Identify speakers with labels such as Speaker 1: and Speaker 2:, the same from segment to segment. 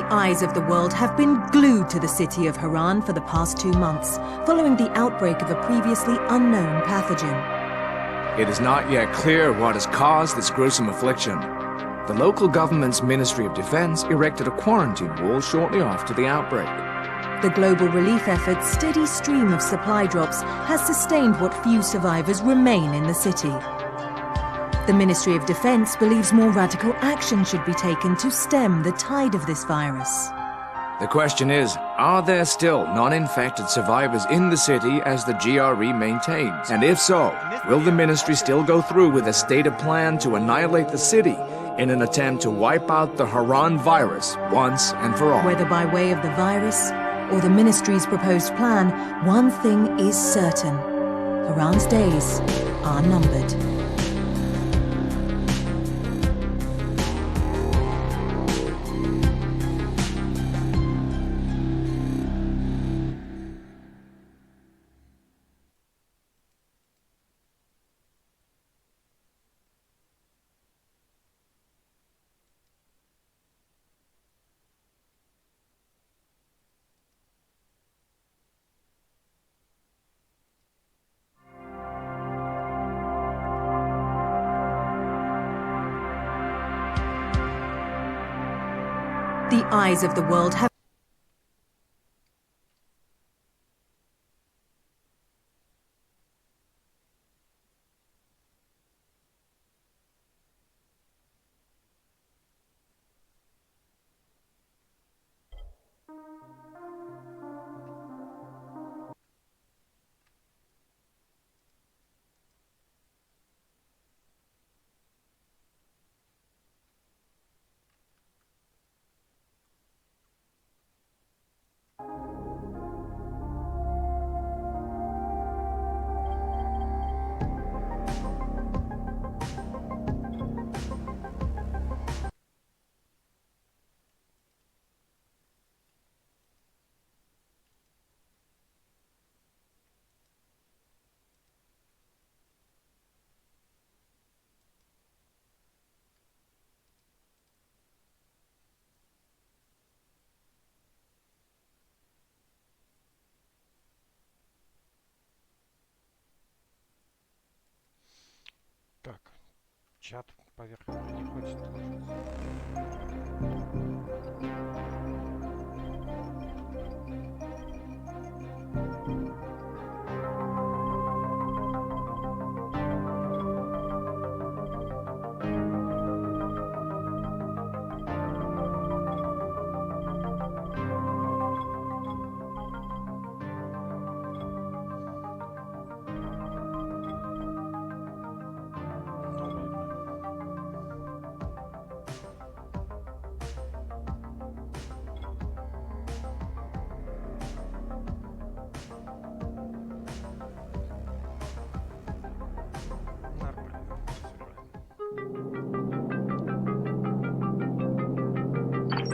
Speaker 1: The eyes of the world have been glued to the city of Haran for the past 2 months, following the outbreak of a previously unknown pathogen.
Speaker 2: It is not yet clear what has caused this gruesome affliction. The local government's Ministry of Defense erected a quarantine wall shortly after the outbreak.
Speaker 1: The global relief effort's steady stream of supply drops has sustained what few survivors remain in the city. The Ministry of Defense believes more radical action should be taken to stem the tide of this virus.
Speaker 2: The question is, are there still non-infected survivors in the city as the GRE maintains? And if so, will the ministry still go through with a stated plan to annihilate the city in an attempt to wipe out the Haran virus once and for all?
Speaker 1: Whether by way of the virus or the ministry's proposed plan, one thing is certain. Haran's days are numbered. The eyes of the world have
Speaker 3: Так, чат поверх не хочет ложиться.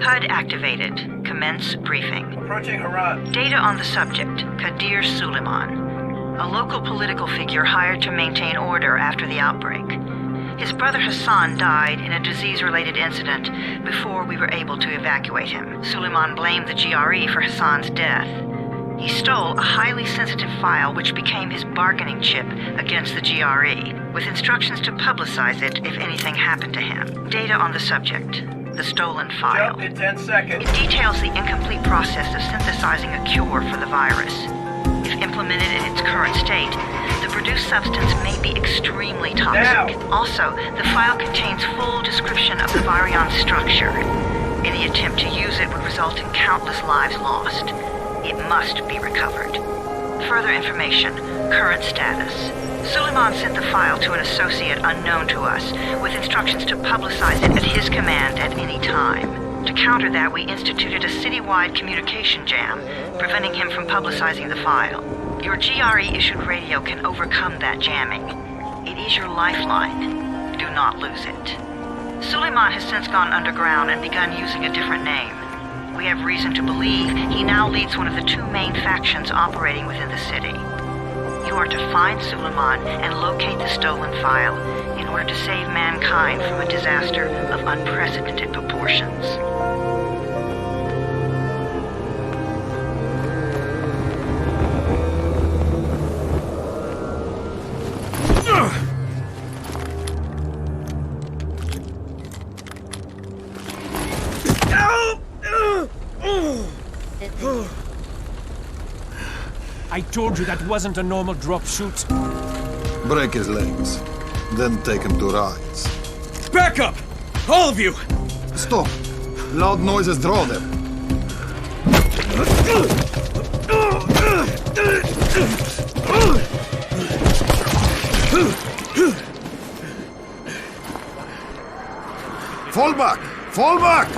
Speaker 4: HUD activated. Commence briefing.
Speaker 5: Approaching Haran.
Speaker 4: Data on the subject, Kadir Suleiman, a local political figure hired to maintain order after the outbreak. His brother Hassan died in a disease-related incident before we were able to evacuate him. Suleiman blamed the GRE for Hassan's death. He stole a highly sensitive file which became his bargaining chip against the GRE, with instructions to publicize it if anything happened to him. Data on the subject, the stolen file.
Speaker 5: Jump in 10 seconds.
Speaker 4: It details the incomplete process of synthesizing a cure for the virus. If implemented in its current state, the produced substance may be extremely toxic.
Speaker 5: Now.
Speaker 4: Also, the file contains full description of the virion structure. Any attempt to use it would result in countless lives lost. It must be recovered. Further information, current status. Suleiman sent the file to an associate unknown to us, with instructions to publicize it at his command at any time. To counter that, we instituted a citywide communication jam, preventing him from publicizing the file. Your GRE-issued radio can overcome that jamming. It is your lifeline. Do not lose it. Suleiman has since gone underground and begun using a different name. We have reason to believe he now leads one of the two main factions operating within the city. You are to find Suleiman and locate the stolen file in order to save mankind from a disaster of unprecedented proportions.
Speaker 5: I told you that wasn't a normal drop shoot.
Speaker 6: Break his legs. Then take him to rides.
Speaker 5: Back up! All of you!
Speaker 6: Stop! Loud noises draw them. Fall back! Fall back!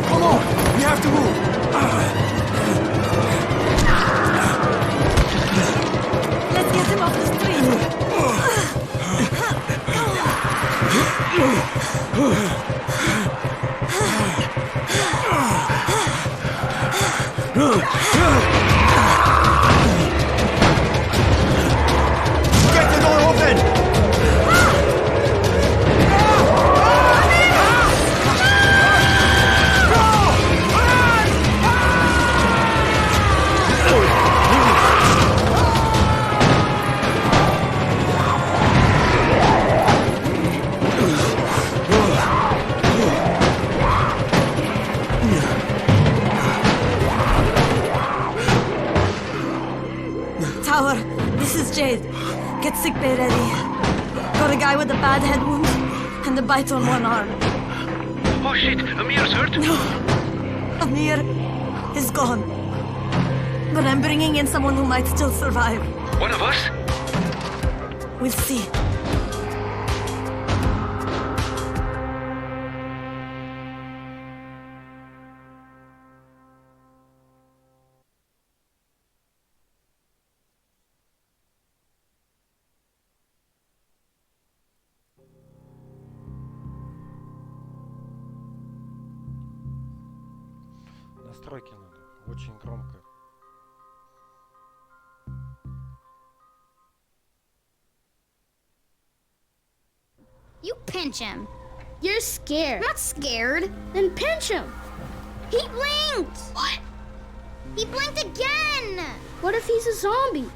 Speaker 6: Come on! We have to move!
Speaker 1: Let's get him off the street.
Speaker 6: Get the door open!
Speaker 1: Tower, this is Jade. Get sickbay ready. Got a guy with a bad head wound and a bite on one arm.
Speaker 7: Oh shit, Amir's hurt?
Speaker 1: No, Amir is gone. But I'm bringing in someone who might still survive.
Speaker 7: One of us?
Speaker 1: We'll see.
Speaker 3: Настройки надо. Очень громко.
Speaker 8: You pinch him. You're scared. I'm not scared. Then pinch him. He blinked. What? He blinked again. What if he's a zombie?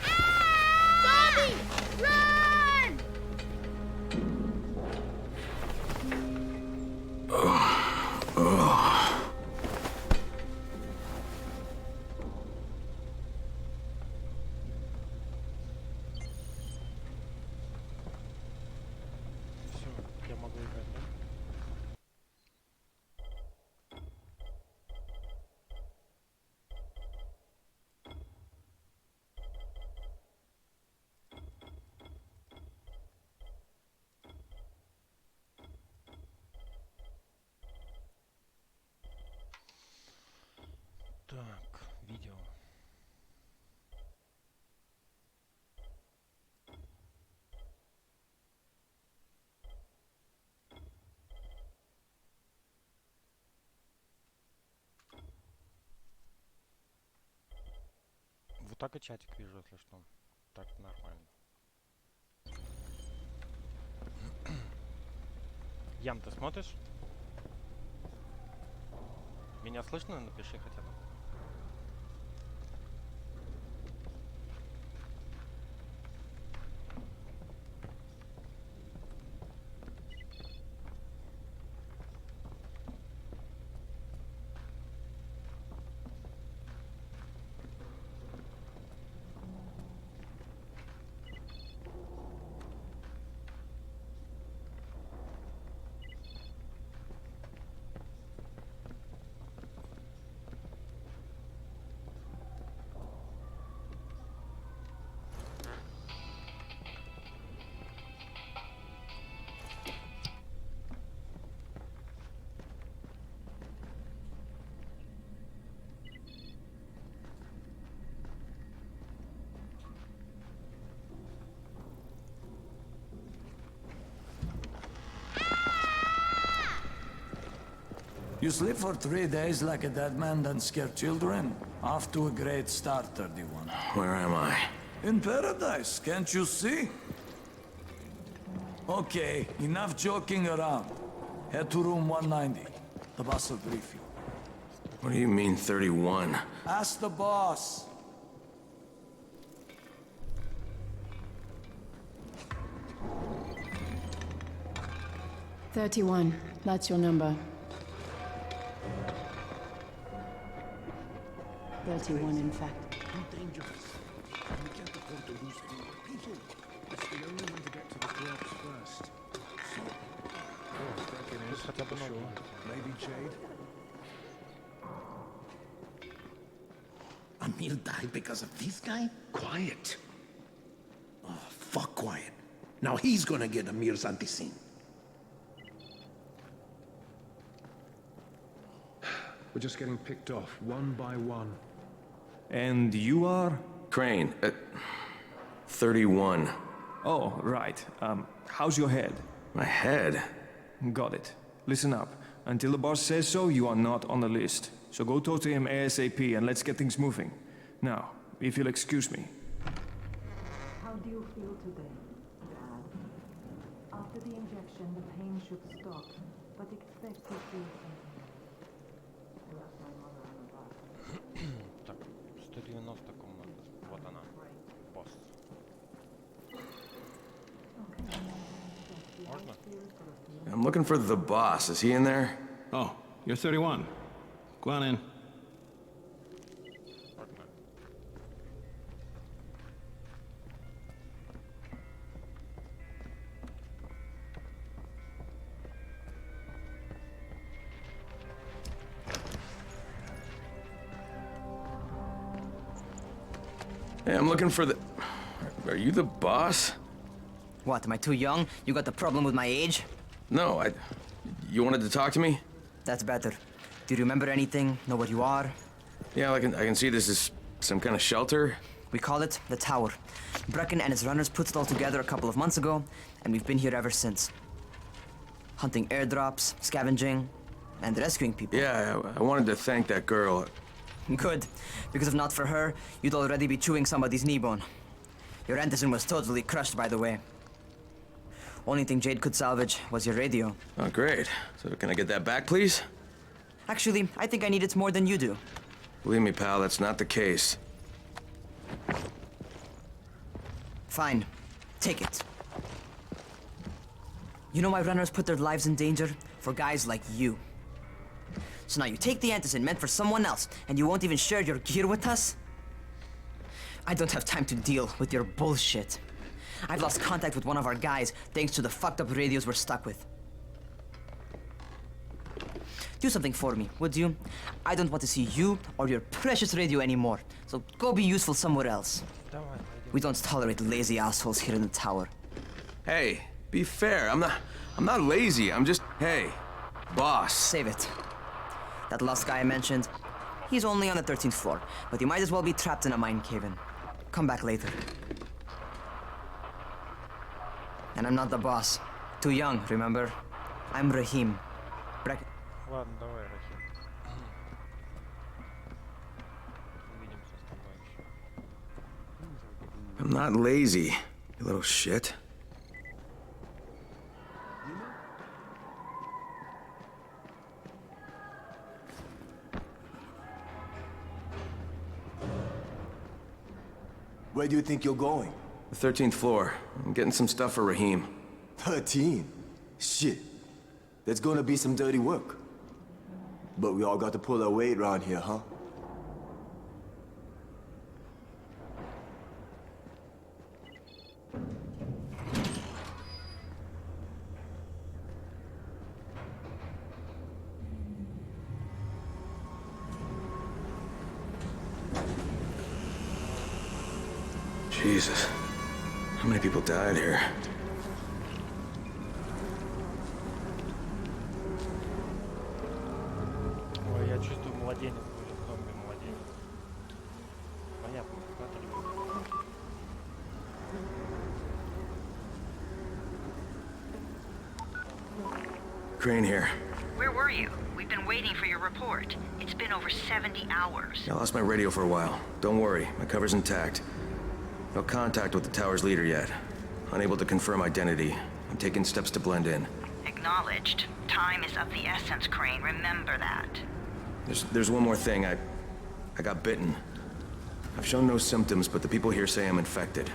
Speaker 8: Ah! Zombie! Run!
Speaker 3: Все, я могу играть, да? Так, видео. Вот так и чатик вижу, если что. Так нормально. Ян, ты смотришь? Меня слышно? Напиши хотя бы.
Speaker 9: You sleep for 3 days like a dead man, then scare children? Off to a great start, 31.
Speaker 2: Where am I?
Speaker 9: In paradise, can't you see? Okay, enough joking around. Head to room 190. The boss will brief you.
Speaker 7: What do you mean, 31?
Speaker 9: Ask the boss.
Speaker 10: "31. That's your number. 31, in fact.
Speaker 3: Хотя бы ноги.
Speaker 11: Amir died because of this guy? Quiet. Oh, fuck quiet. Now he's gonna get Amir's anti-scene.
Speaker 12: We're just getting picked off, one by one.
Speaker 5: And you are?
Speaker 7: Crane, 31.
Speaker 5: Oh, right. How's your head?
Speaker 7: My head?
Speaker 5: Got it. Listen up. Until the boss says so, you are not on the list. So go talk to him ASAP and let's get things moving. Now, if you'll excuse me.
Speaker 1: How do you feel today? Bad. After the injection, the pain should stop, but expect to feel something. I left my mother on the bus.
Speaker 3: Так, 190 команда. Вот она. Босс. Можно?
Speaker 7: I'm looking for the boss. Is he in there?
Speaker 13: Oh, you're 31. Go on in.
Speaker 3: Погнали.
Speaker 7: Hey, I'm looking for the... Are you the boss?
Speaker 14: What, am I too young? You got the problem with my age?
Speaker 7: No, You wanted to talk to me?
Speaker 14: That's better. Do you remember anything? Know what you are?
Speaker 7: Yeah, I can see this is some kind of shelter.
Speaker 14: We call it the Tower. Brecken and his runners put it all together a couple of months ago, and we've been here ever since. Hunting airdrops, scavenging, and rescuing people.
Speaker 7: Yeah, I wanted to thank that girl.
Speaker 14: Good, because if not for her, you'd already be chewing somebody's knee bone. Your Anderson was totally crushed, by the way. Only thing Jade could salvage was your radio.
Speaker 7: Oh, great. So can I get that back, please?
Speaker 14: Actually, I think I need it more than you do.
Speaker 7: Believe me, pal, that's not the case.
Speaker 14: Fine. Take it. You know why runners put their lives in danger? For guys like you. So now you take the Anderson meant for someone else, and you won't even share your gear with us? I don't have time to deal with your bullshit. I've lost contact with one of our guys thanks to the fucked up radios we're stuck with. Do something for me, would you? I don't want to see you or your precious radio anymore, so go be useful somewhere else. We don't tolerate lazy assholes here in the tower.
Speaker 7: Hey, be fair. I'm not lazy. I'm just... Hey, boss.
Speaker 14: Save it. That last guy I mentioned, he's only on the 13th floor, but he might as well be trapped in a mine cave-in. Come back later. And I'm not the boss. Too young, remember? I'm Rahim.
Speaker 3: Ладно, давай, Рахим. Увидимся с тобой еще.
Speaker 7: I'm not lazy, you little shit.
Speaker 15: Where do you think you're going?
Speaker 7: The 13th floor. I'm getting some stuff for Rahim.
Speaker 15: 13? Shit. That's gonna be some dirty work. But we all got to pull our weight around here, huh?
Speaker 7: Jesus. How many people died here?
Speaker 3: Ой, я чувствую, младенец будет, зомби-младенец. Понятно, смотри.
Speaker 7: Crane here.
Speaker 4: Where were you? We've been waiting for your report. It's been over 70 hours.
Speaker 7: I lost my radio for a while. Don't worry, my cover's intact. No contact with the tower's leader yet. Unable to confirm identity. I'm taking steps to blend in.
Speaker 4: Acknowledged. Time is of the essence, Crane. Remember that.
Speaker 7: There's one more thing. I got bitten. I've shown no symptoms, but the people here say I'm infected.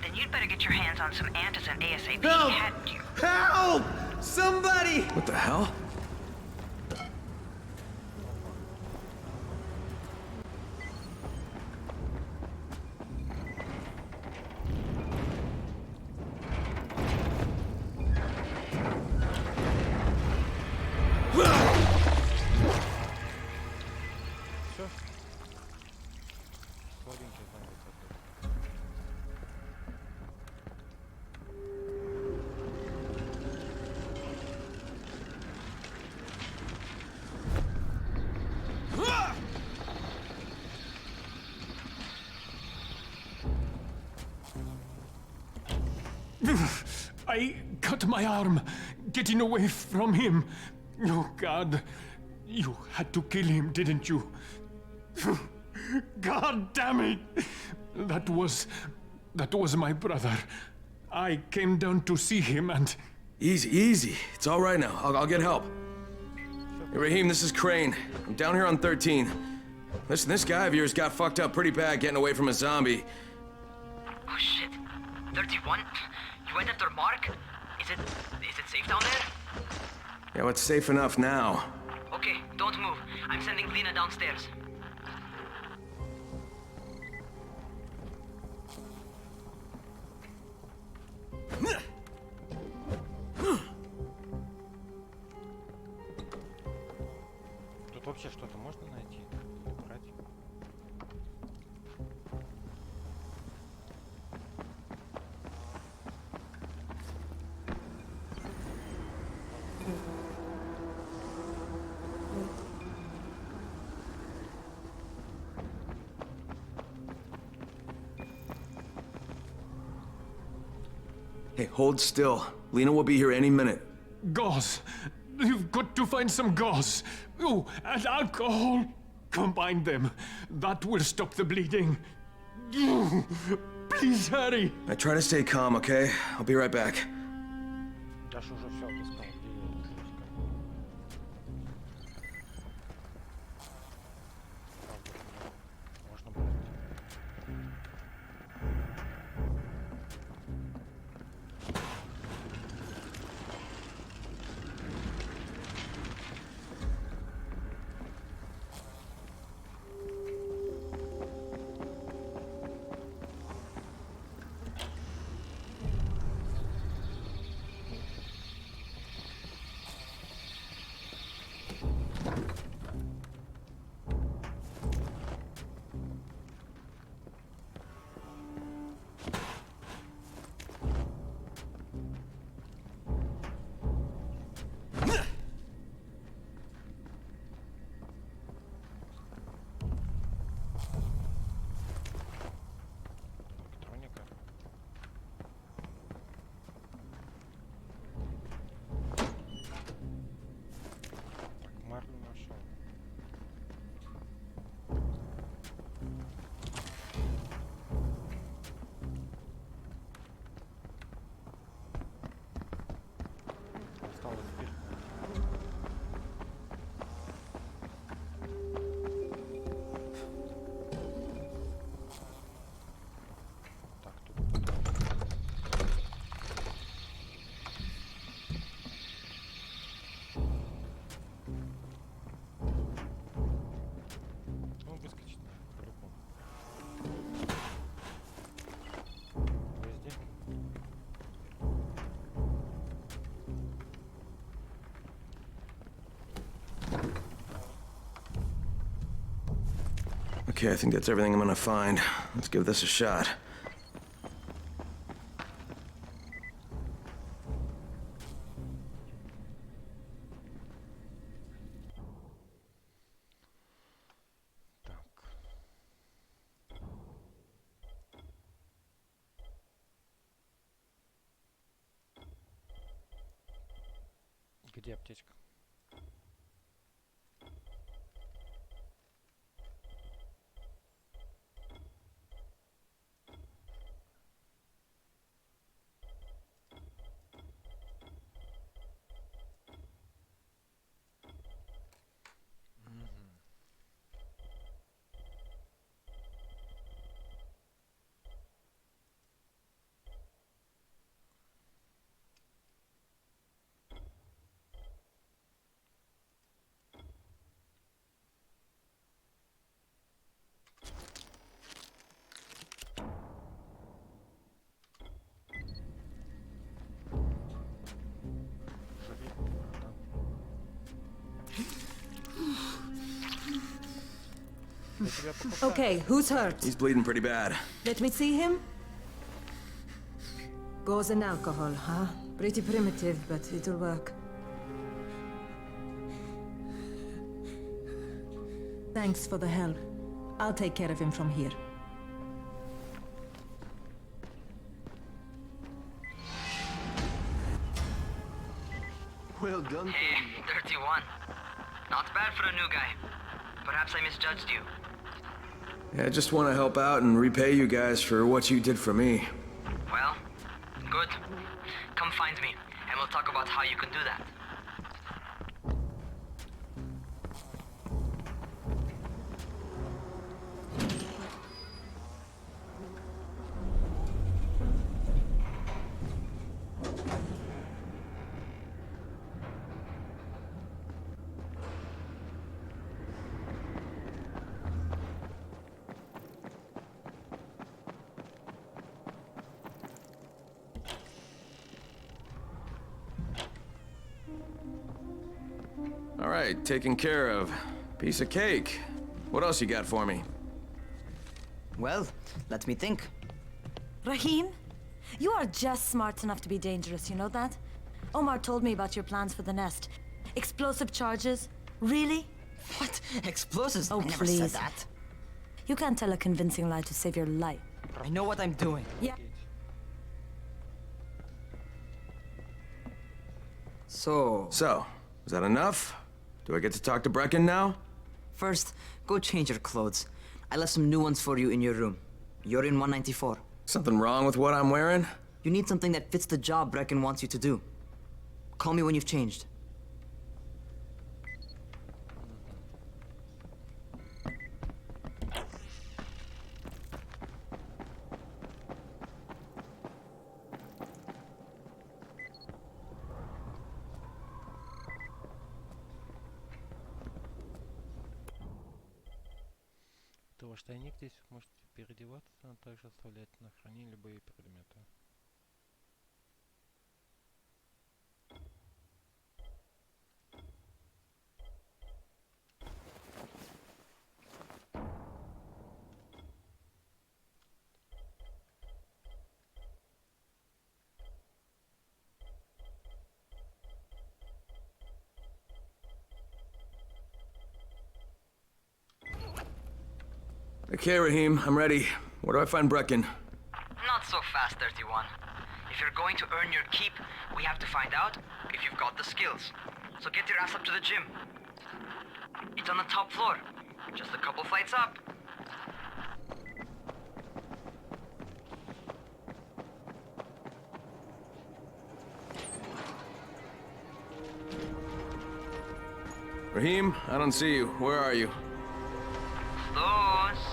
Speaker 4: Then you'd better get your hands on some antizin ASAP,
Speaker 7: Help!
Speaker 4: hadn't you?
Speaker 7: Help! Somebody! What the hell?
Speaker 3: Все. Слабенький зомби такой.
Speaker 12: I cut my arm getting away from him. Oh, God. You had to kill him, didn't you? God damn it! That was my brother. I came down to see him and...
Speaker 7: Easy, easy. It's all right now. I'll get help. Hey, Raheem, this is Crane. I'm down here on 13. Listen, this guy of yours got fucked up pretty bad getting away from a zombie.
Speaker 14: Oh shit. 31? You went after Mark? Is it safe down there?
Speaker 7: Yeah, well, it's safe enough now.
Speaker 14: Okay, don't move. I'm sending Lena downstairs.
Speaker 3: Тут вообще что-то можно найти? Брать?
Speaker 7: Hey, hold still. Lena will be here any minute.
Speaker 12: Gauze. You've got to find some gauze. Oh, and alcohol. Combine them. That will stop the bleeding. Please hurry.
Speaker 7: I try to stay calm, okay? I'll be right back.
Speaker 3: Я ж уже все отыскал. Где её искать? Можно брать. Электроника. Так, марлю нашел. Осталось спирт. Так, тут. Ну, выскочит, по-любому. Везде.
Speaker 7: Okay, I think that's everything I'm gonna find. Let's give this a shot.
Speaker 3: Так. Где аптечка? Мгм.
Speaker 1: Okay, who's hurt?
Speaker 7: He's bleeding pretty bad.
Speaker 1: Let me see him. Gauze and alcohol, huh? Pretty primitive, but it'll work. Thanks for the help. I'll take care of him from here.
Speaker 15: Well done.
Speaker 14: Hey, 31. Not bad for a new guy. Perhaps I misjudged you.
Speaker 7: Yeah, I just want to help out and repay you guys for what you did for me.
Speaker 14: Well, good. Come find me, and we'll talk about how you can do that.
Speaker 7: All right, taken care of. Piece of cake. What else you got for me?
Speaker 14: Well, let me think.
Speaker 16: Rahim, you are just smart enough to be dangerous, you know that? Omar told me about your plans for the nest. Explosive charges? Really?
Speaker 14: What? Explosives?
Speaker 16: Oh,
Speaker 14: I never
Speaker 16: please.
Speaker 14: said that.
Speaker 16: You can't tell a convincing lie to save your life.
Speaker 14: I know what I'm doing.
Speaker 16: Yeah.
Speaker 7: So, is that enough? Do I get to talk to Brecken now?
Speaker 14: First, go change your clothes. I left some new ones for you in your room. You're in 194.
Speaker 7: Something wrong with what I'm wearing?
Speaker 14: You need something that fits the job Brecken wants you to do. Call me when you've changed.
Speaker 3: Ваш тайник здесь можете переодеваться, а также оставлять на хранение любые предметы.
Speaker 7: Okay, Rahim, I'm ready. Where do I find Brecken?
Speaker 14: Not so fast, 31. If you're going to earn your keep, we have to find out if you've got the skills. So get your ass up to the gym. It's on the top floor. Just a couple flights up.
Speaker 7: Rahim, I don't see you. Where are you?
Speaker 14: Those.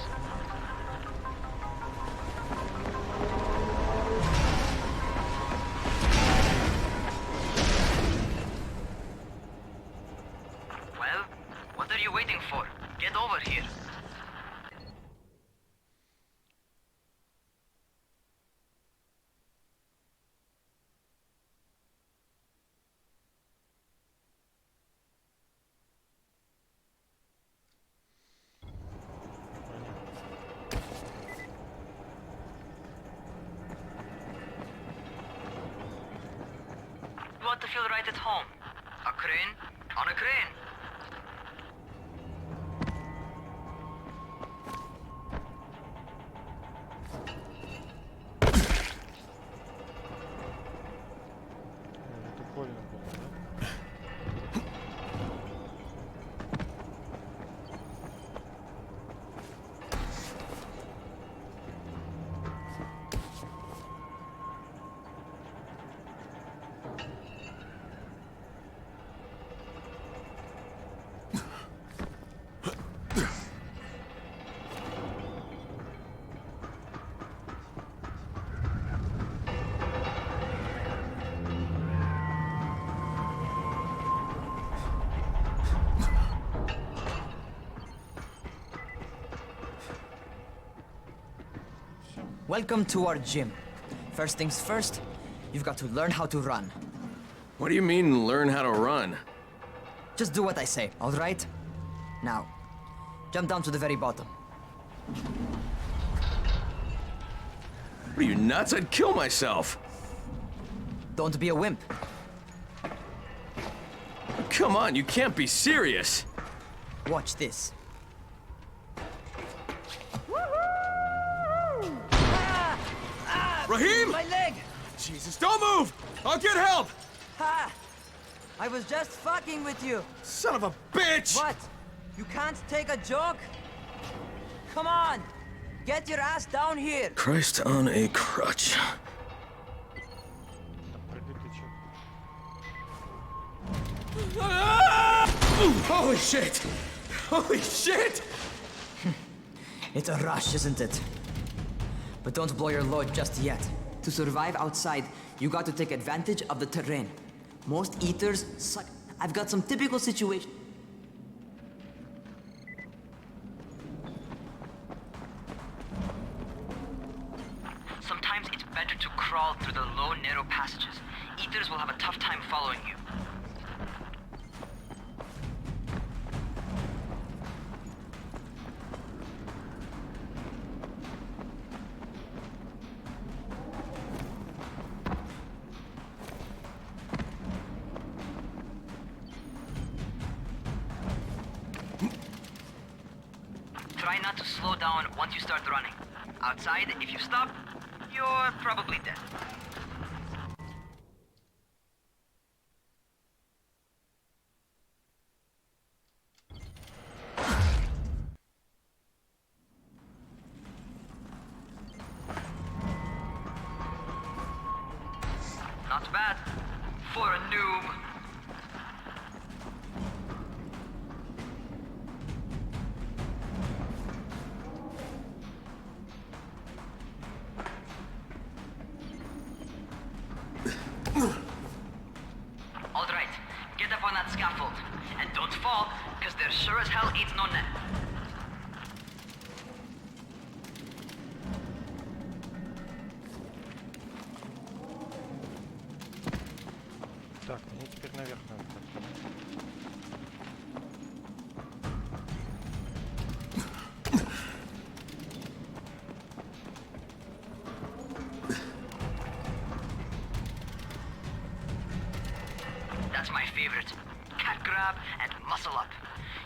Speaker 14: Well, what are you waiting for? Get over here. You want to feel right at home. A crane on a crane.
Speaker 3: Это больно было, да?
Speaker 14: Welcome to our gym. First things first, you've got to learn how to run.
Speaker 7: What do you mean, learn how to run?
Speaker 14: Just do what I say, all right? Now, jump down to the very bottom.
Speaker 7: What are you, nuts? I'd kill myself.
Speaker 14: Don't be a wimp.
Speaker 7: Come on, you can't be serious.
Speaker 14: Watch this.
Speaker 7: Raheem!
Speaker 14: My leg!
Speaker 7: Jesus, don't move! I'll get help!
Speaker 14: Ha! I was just fucking with you.
Speaker 7: Son of a bitch!
Speaker 14: What? You can't take a joke? Come on! Get your ass down here!
Speaker 7: Christ on a crutch. Holy shit! Holy shit!
Speaker 14: It's a rush, isn't it? But don't blow your load just yet. To survive outside, you got to take advantage of the terrain. Most eaters suck. I've got some typical situations. Sometimes it's better to crawl through the low, narrow passages. Eaters will have a tough time following you. Try not to slow down once you start running. Outside, if you stop, you're probably dead. Not bad for a noob. All right, get up on that scaffold. And don't fall, because there sure as hell ain't no net.
Speaker 3: Так, мне теперь наверх надо.
Speaker 14: That's my favorite. Cat grab and muscle up.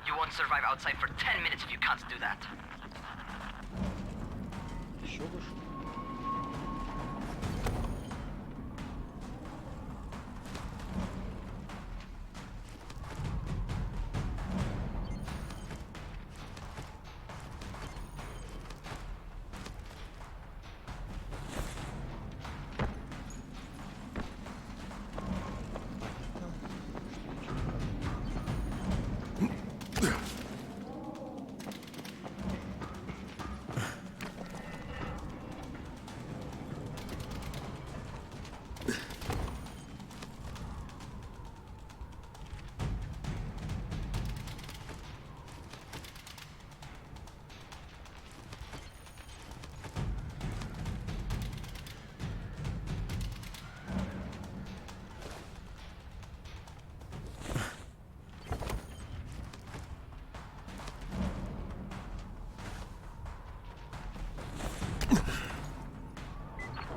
Speaker 14: You won't survive outside for 10 minutes if you can't do that.
Speaker 3: Еще выше.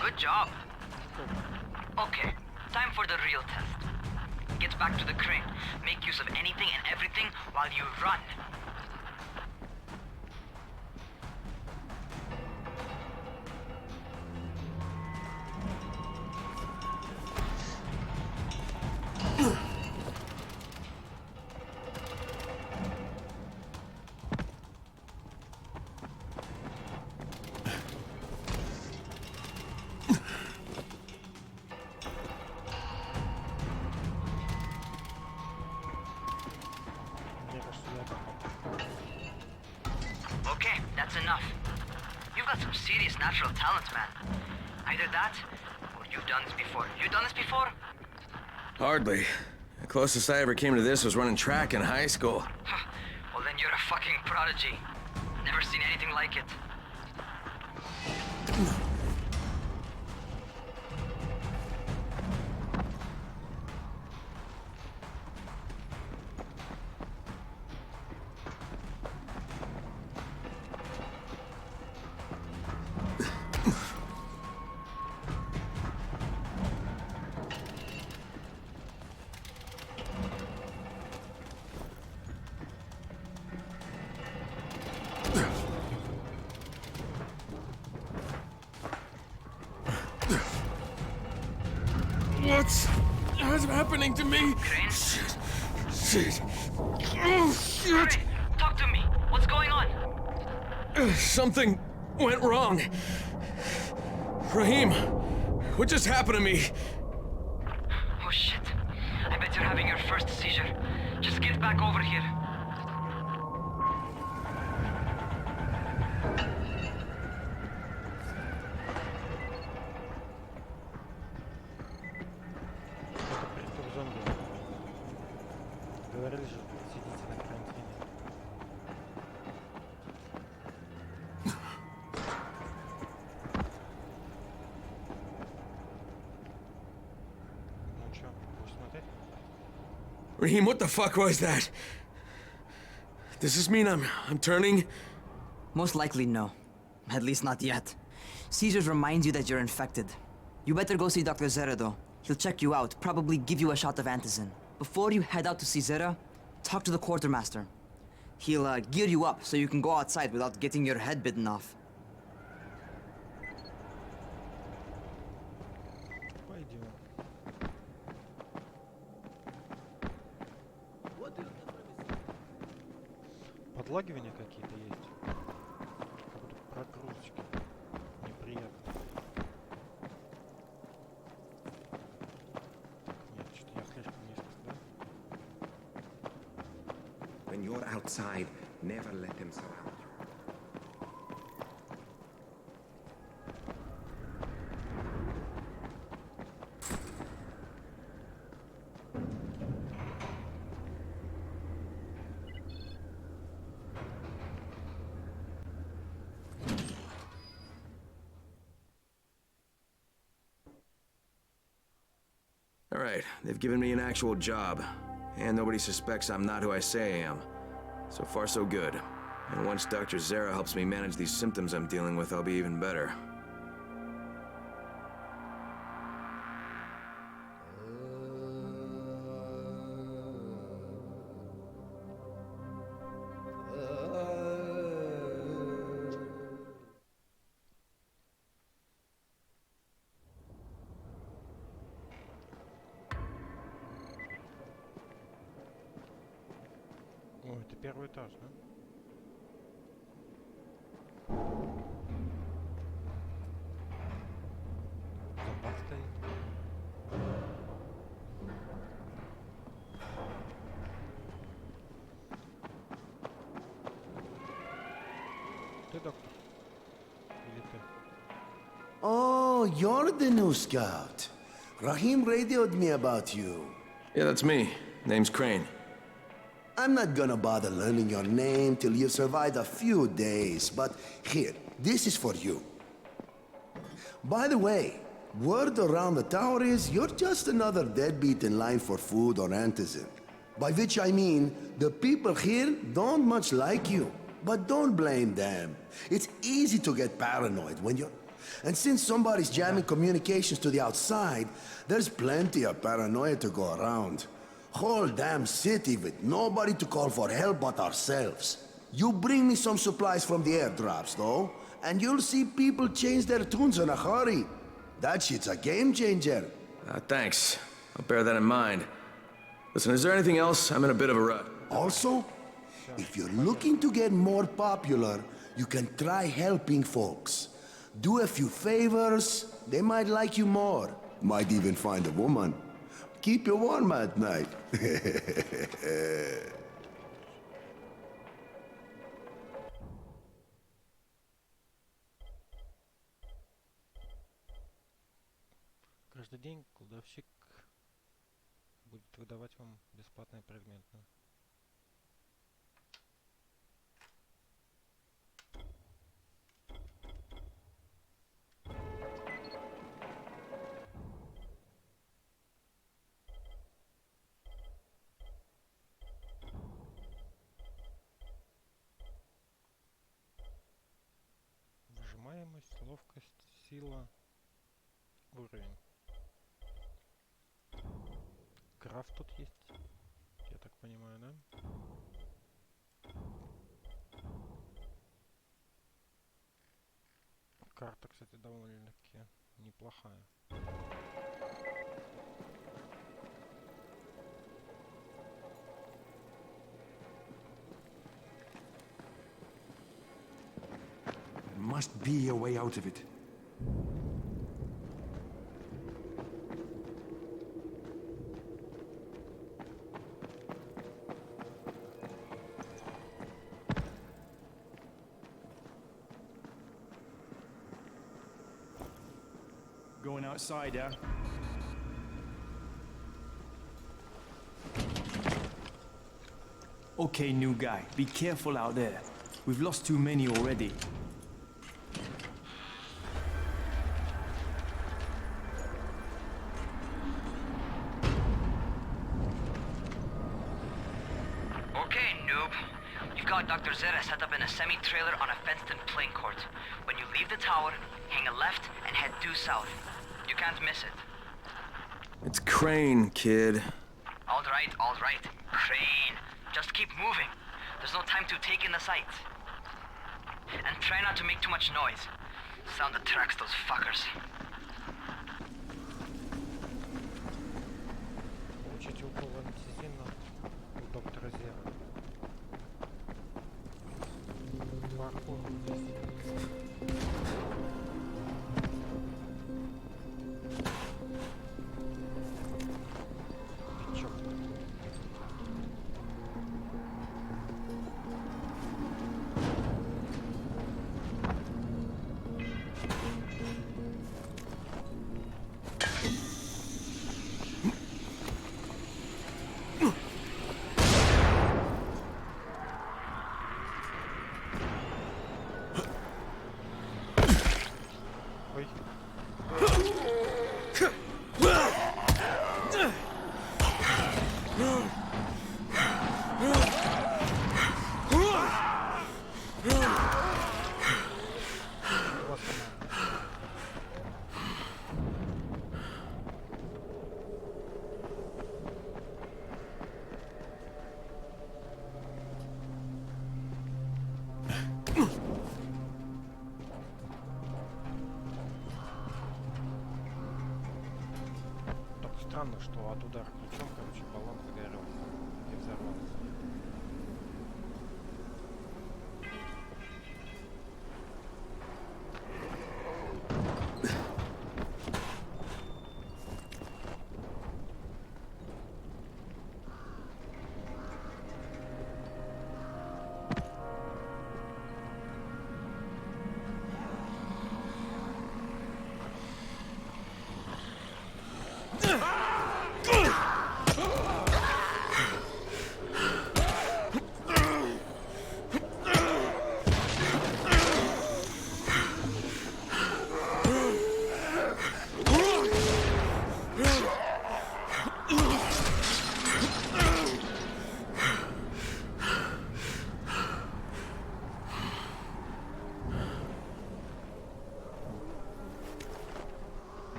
Speaker 14: Good job. Okay, time for the real test. Get back to the crane. Make use of anything and everything while you run. Okay, that's enough. You've got some serious natural talent, man. Either that, or you've done this before. You done this before?
Speaker 7: Hardly. The closest I ever came to this was running track in high school.
Speaker 14: Well, then you're a fucking prodigy. Never seen anything like it.
Speaker 7: What's happening to me? Shit. Shit. Oh, shit.
Speaker 17: Talk to me. What's going on?
Speaker 7: Something went wrong. Rahim, what just happened to me?
Speaker 17: Oh shit. I bet you're having your first seizure. Just get back over here.
Speaker 3: Приступ зомби. Говорили же, сидите на карантине. Ну чё, будешь смотреть?
Speaker 7: Rahim, what the fuck was that? Does this mean I'm turning?
Speaker 14: Most likely no. At least not yet. Seizures remind you that you're infected. You better go see Dr. Zera though. He'll check you out, probably give you a shot of antizin. Before you head out to see Zera, talk to the quartermaster. He'll gear you up so you can go outside without getting your head bitten off.
Speaker 3: Пойдем. Подлагивания какие-то есть. Как будто прогрузочки. Неприятно. Нет, что-то я слишком низко, да?
Speaker 18: When you're outside, never let them surround you.
Speaker 7: All right, they've given me an actual job. And nobody suspects I'm not who I say I am. So far, so good. And once Dr. Zera helps me manage these symptoms I'm dealing with, I'll be even better.
Speaker 3: О, это первый этаж, да? Зомбак стоит. Ты доктор? Или ты?
Speaker 11: Oh, you're the new scout. Rahim radioed me about you.
Speaker 7: Yeah, that's me. Name's Crane.
Speaker 11: I'm not gonna bother learning your name till you've survived a few days, but here, this is for you. By the way, word around the tower is you're just another deadbeat in line for food or antizin. By which I mean, the people here don't much like you. But don't blame them. It's easy to get paranoid when you're... And since somebody's jamming communications to the outside, there's plenty of paranoia to go around. Whole damn city with nobody to call for help but ourselves. You bring me some supplies from the airdrops, though, and you'll see people change their tunes in a hurry. That shit's a game changer.
Speaker 7: Thanks. I'll bear that in mind. Listen, is there anything else? I'm in a bit of a rut.
Speaker 11: Also, if you're looking to get more popular, you can try helping folks. Do a few favors, they might like you more. Might even find a woman. Keep you warm at night.
Speaker 3: Каждый день кладовщик будет выдавать вам бесплатные предметы. Выжимаемость, ловкость, сила, уровень. Крафт тут есть, я так понимаю, да? Карта, кстати, довольно-таки неплохая.
Speaker 5: must be a way out of it. Going outside, yeah? Okay, new guy, be careful out there. We've lost too many already.
Speaker 17: Okay, noob. You've got Dr. Zera set up in a semi-trailer on a fenced-in playing court. When you leave the tower, hang a left and head due south. You can't miss it.
Speaker 7: It's Crane, kid.
Speaker 17: All right. Crane. Just keep moving. There's no time to take in the sights. And try not to make too much noise. Sound attracts those fuckers.
Speaker 3: Получить укол антизина у доктора Зера. Паркур здесь. Пичок. Странно, что от удара ключом, короче, баллон загорелся и взорвался.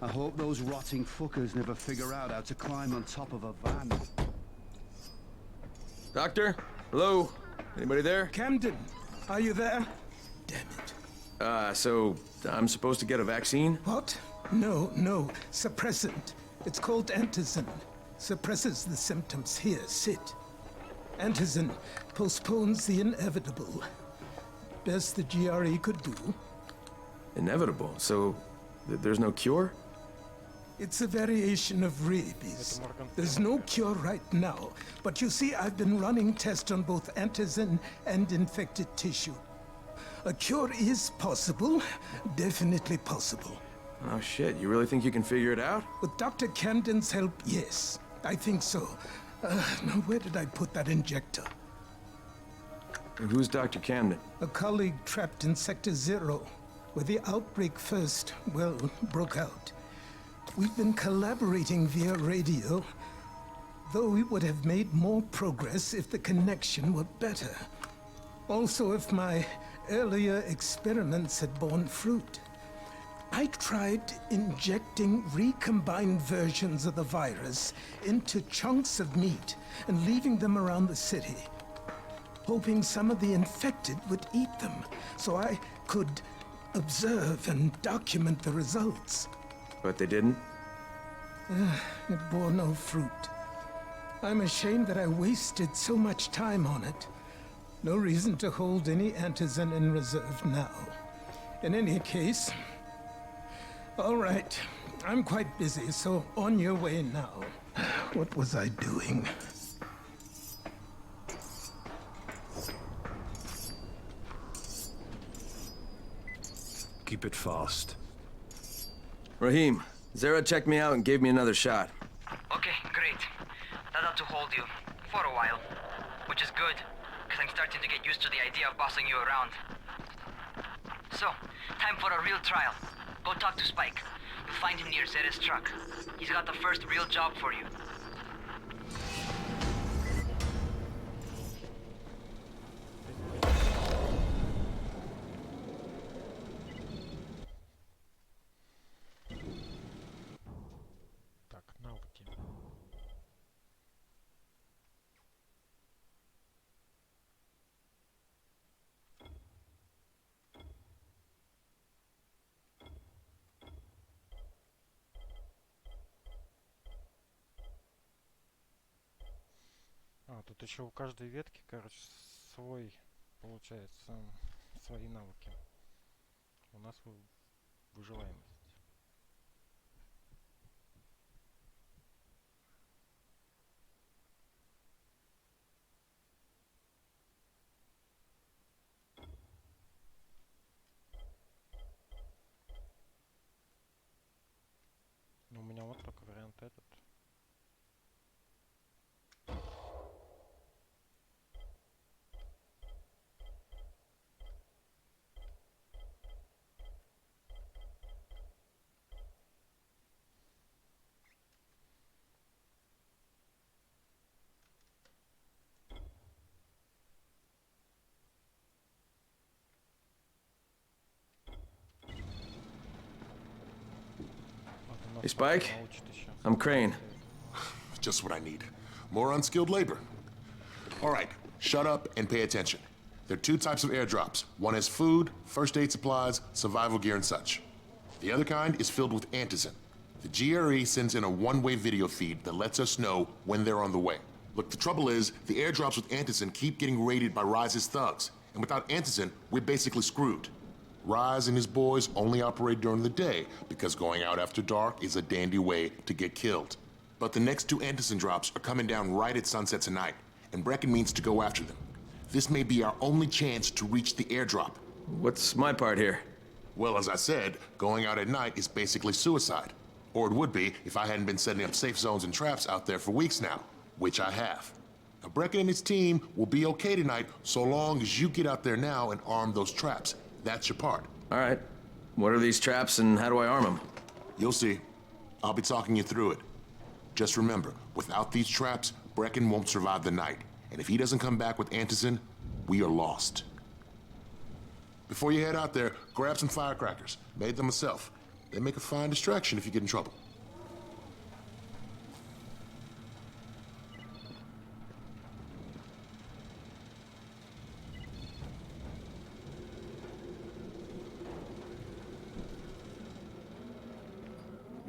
Speaker 19: I hope those rotting fuckers never figure out how to climb on top of a van.
Speaker 7: Doctor? Hello? Anybody there?
Speaker 5: Camden, are you there?
Speaker 7: So I'm supposed to get a vaccine?
Speaker 5: What?
Speaker 20: No. Suppressant. It's called antizin. Suppresses the symptoms. Here, sit. Antizin postpones the inevitable. Best the GRE could do.
Speaker 7: Inevitable? So, there's no cure?
Speaker 20: It's a variation of rabies. There's no cure right now, but you see, I've been running tests on both antizin and infected tissue. A cure is possible, definitely possible.
Speaker 7: Oh shit, you really think you can figure it out?
Speaker 20: With Dr. Camden's help, yes. I think so. Now where did I put that injector?
Speaker 7: And who's Dr. Camden?
Speaker 20: A colleague trapped in Sector Zero, where the outbreak first, well, broke out. We've been collaborating via radio, though we would have made more progress if the connection were better. Also, if my earlier experiments had borne fruit. I tried injecting recombined versions of the virus into chunks of meat and leaving them around the city, hoping some of the infected would eat them so I could observe and document the results.
Speaker 7: But they didn't?
Speaker 20: It bore no fruit. I'm ashamed that I wasted so much time on it. No reason to hold any antizin in reserve now. In any case, all right, I'm quite busy, so on your way now. What was I doing?
Speaker 5: Keep it fast.
Speaker 7: Rahim, Zara checked me out and gave me another shot.
Speaker 17: Okay, great. That ought to hold you. For a while. Which is good, because I'm starting to get used to the idea of bossing you around. So, time for a real trial. Go talk to Spike. You'll find him near Zera's truck. He's got the first real job for you.
Speaker 3: Так, навыки. Тут еще у каждой ветки, короче, свой, получается, свои навыки. У нас выживаемость. Ну, у меня вот только вариант этот.
Speaker 7: Hey, Spike. I'm Crane.
Speaker 21: Just what I need. More unskilled labor. All right, shut up and pay attention. There are two types of airdrops. One has food, first aid supplies, survival gear, and such. The other kind is filled with antizin. The GRE sends in a one-way video feed that lets us know when they're on the way. Look, the trouble is, the airdrops with antizin keep getting raided by Rise's thugs. And without antizin, we're basically screwed. Rise and his boys only operate during the day because going out after dark is a dandy way to get killed. But the next two antizin drops are coming down right at sunset tonight, and Brecken means to go after them. This may be our only chance to reach the airdrop.
Speaker 7: What's my part here?
Speaker 21: Well, as I said, going out at night is basically suicide. Or it would be if I hadn't been setting up safe zones and traps out there for weeks now, which I have. Now, Brecken and his team will be okay tonight so long as you get out there now and arm those traps. That's your part.
Speaker 7: All right. What are these traps and how do I arm them?
Speaker 21: You'll see. I'll be talking you through it. Just remember, without these traps, Brecken won't survive the night. And if he doesn't come back with antizin, we are lost. Before you head out there, grab some firecrackers. Made them myself. They make a fine distraction if you get in trouble.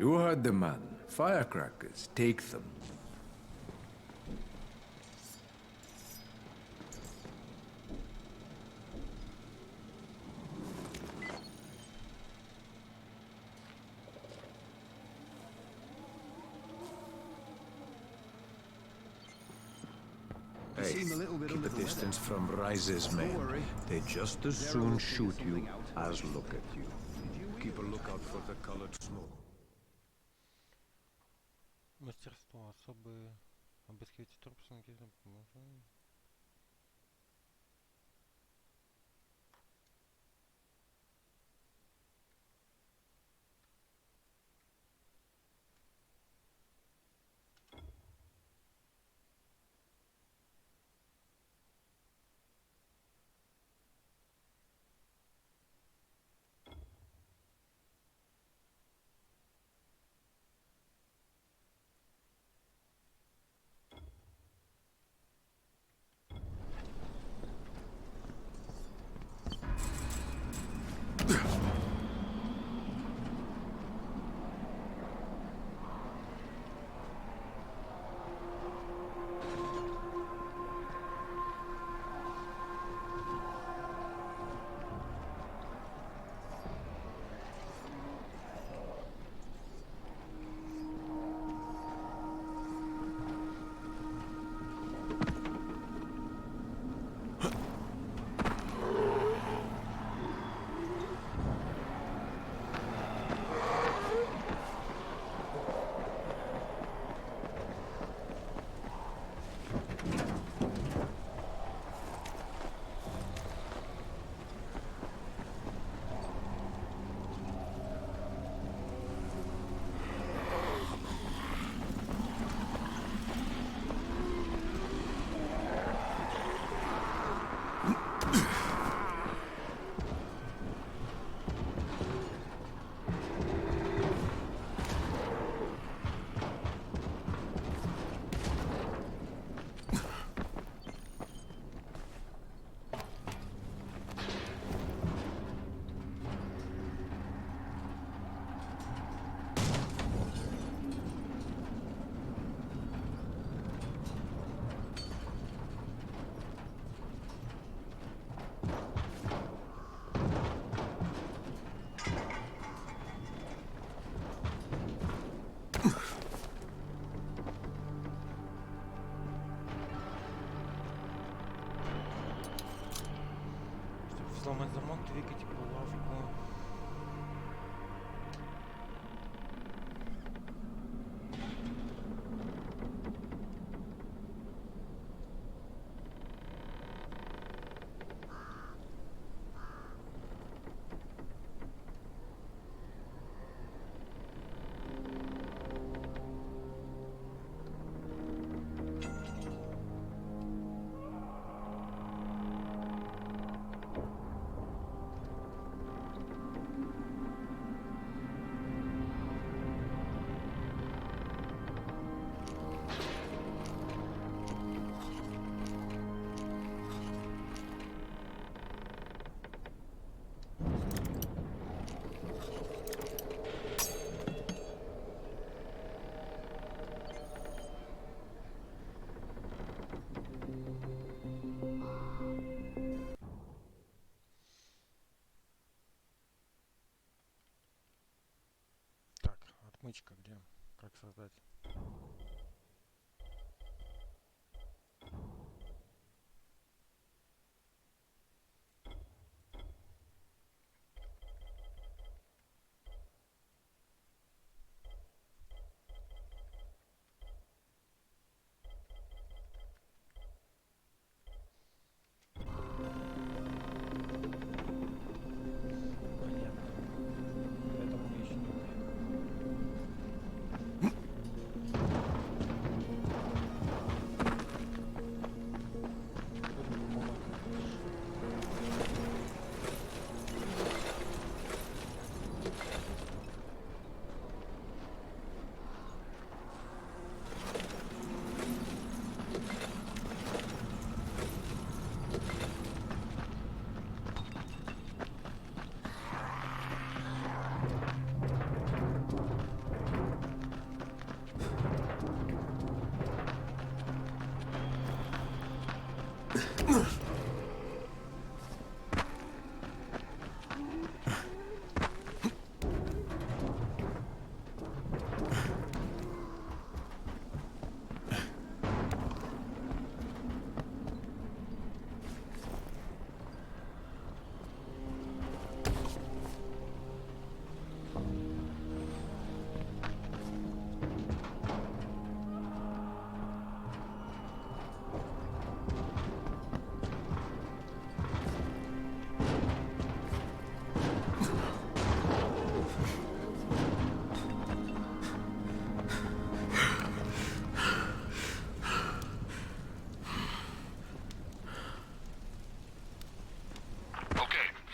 Speaker 2: You heard the man. Firecrackers, take them.
Speaker 6: Hey, keep a distance from Rise's men. They just as soon shoot you as look at you. Keep a lookout for the colored smoke.
Speaker 3: Мастерство. Особые обыскивайте труп с ангелом. Сломать замок, двигать булавку. Отмычка где? Как создать? Понятно. Этого мы еще не умеем.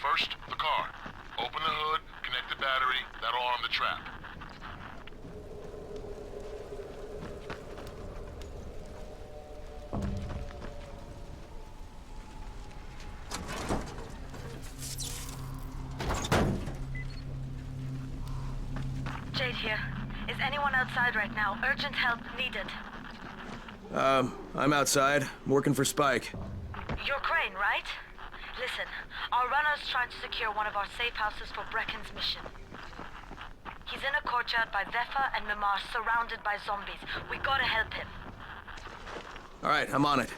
Speaker 21: First, the car. Open the hood, connect the battery, that'll arm the trap.
Speaker 16: Jade here. Is anyone outside right now? Urgent help needed.
Speaker 7: I'm outside. I'm working for Spike.
Speaker 16: You're Crane, right? Listen, our runner's trying to secure one of our safe houses for Brecken's mission. He's in a courtyard by Vefa and Mimar, surrounded by zombies. We gotta help him.
Speaker 7: Alright, I'm on it.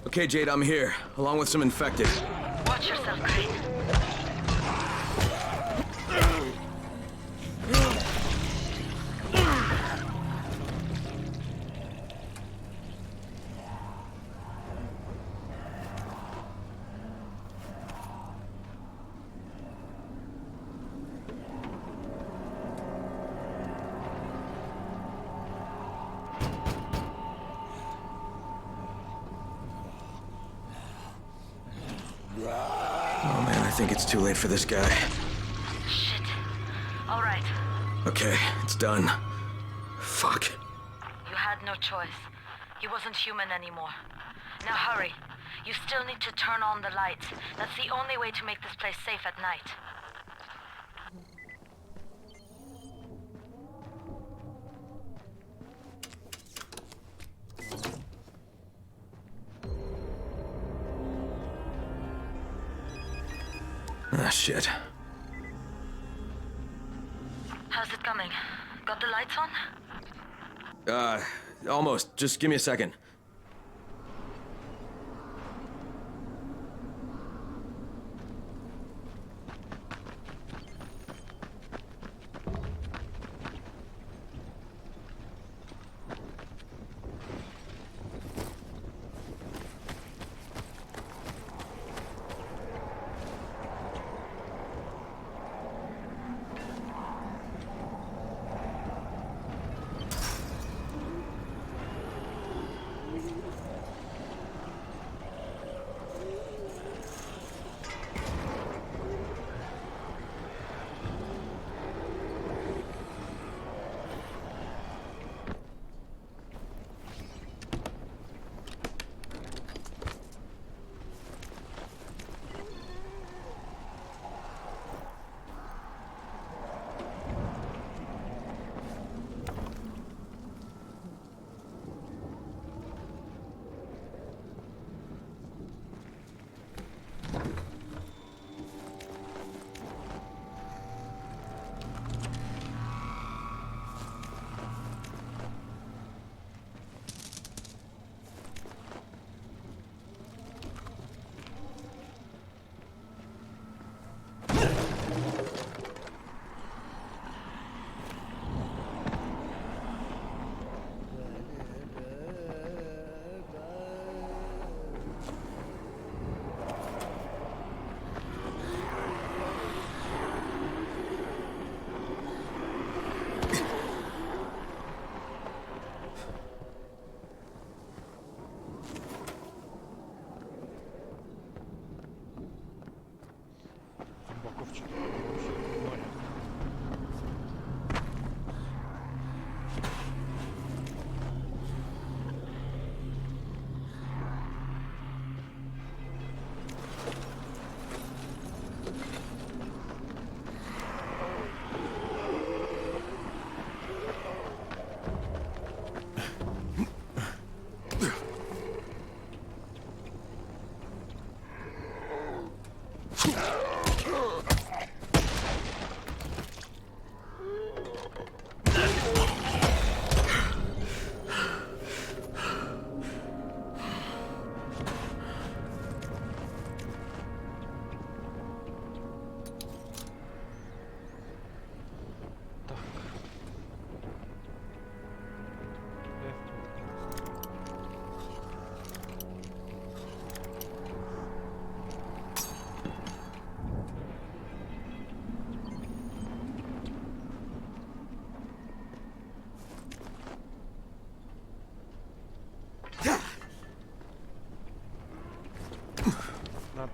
Speaker 7: Okay, Jade, I'm here, along with some infected.
Speaker 16: Watch yourself, Crane.
Speaker 7: Oh man, I think it's too late for this guy.
Speaker 16: Shit. All right.
Speaker 7: Okay, it's done. Fuck.
Speaker 16: You had no choice. He wasn't human anymore. Now hurry. You still need to turn on the lights. That's the only way to make this place safe at night.
Speaker 7: Ah, shit.
Speaker 16: How's it coming? Got the lights on?
Speaker 7: Almost. Just give me a second.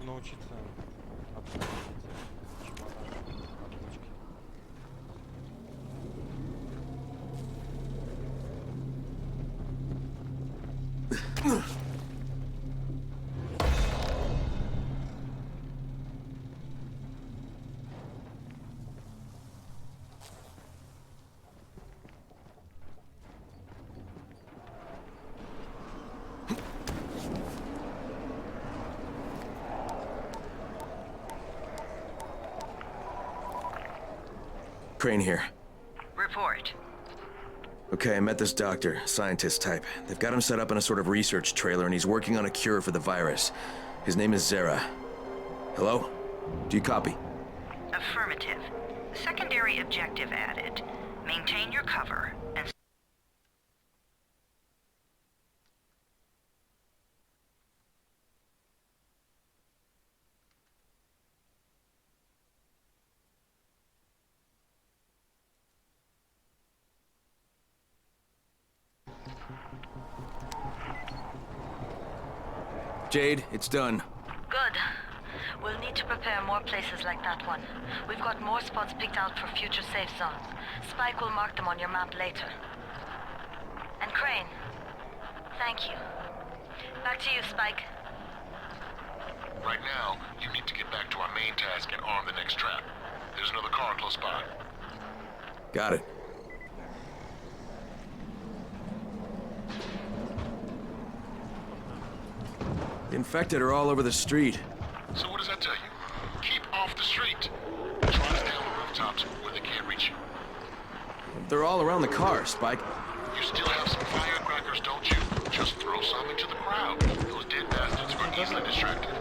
Speaker 3: научиться отслеживать чемоданы от ручки.
Speaker 7: Crane here.
Speaker 4: Report.
Speaker 7: Okay, I met this doctor, scientist type. They've got him set up in a sort of research trailer, and he's working on a cure for the virus. His name is Zere. Hello? Do you copy?
Speaker 4: Affirmative. Secondary objective added. Maintain your cover and...
Speaker 7: Jade, it's done.
Speaker 16: Good. We'll need to prepare more places like that one. We've got more spots picked out for future safe zones. Spike will mark them on your map later. And Crane, thank you. Back to you, Spike.
Speaker 21: Right now, you need to get back to our main task and arm the next trap. There's another car close by.
Speaker 7: Got it. The infected are all over the street.
Speaker 21: So what does that tell you? Keep off the street. Try to stay on the rooftops where they can't reach you.
Speaker 7: They're all around the car, Spike.
Speaker 21: You still have some firecrackers, don't you? Just throw some into the crowd. Those dead bastards are easily distracted.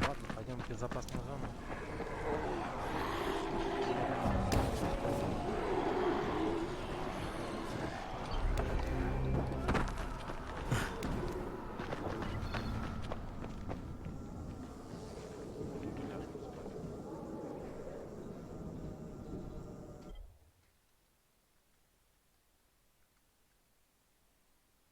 Speaker 3: Ладно, пойдем в безопасную зону.